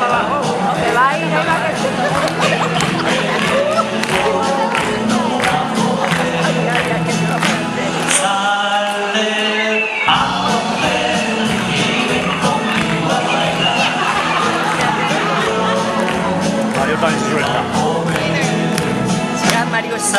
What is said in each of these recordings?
abajo. No te va a ir a una que... Mario también se suelta. Sí, Mario es...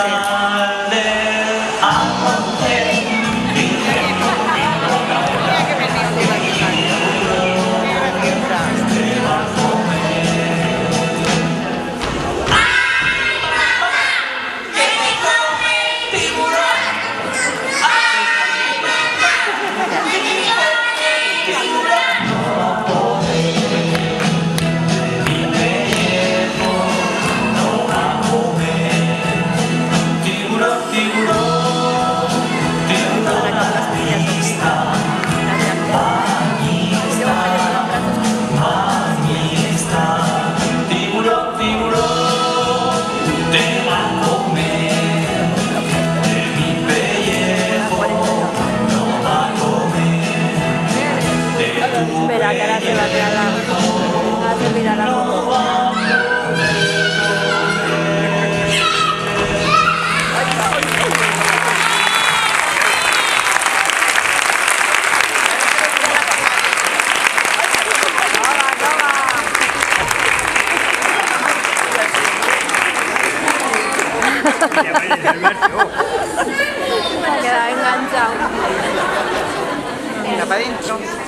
Espera, que ahora se va a tirar ahora se mira la moto. Queda enganchado. Mira para adentro.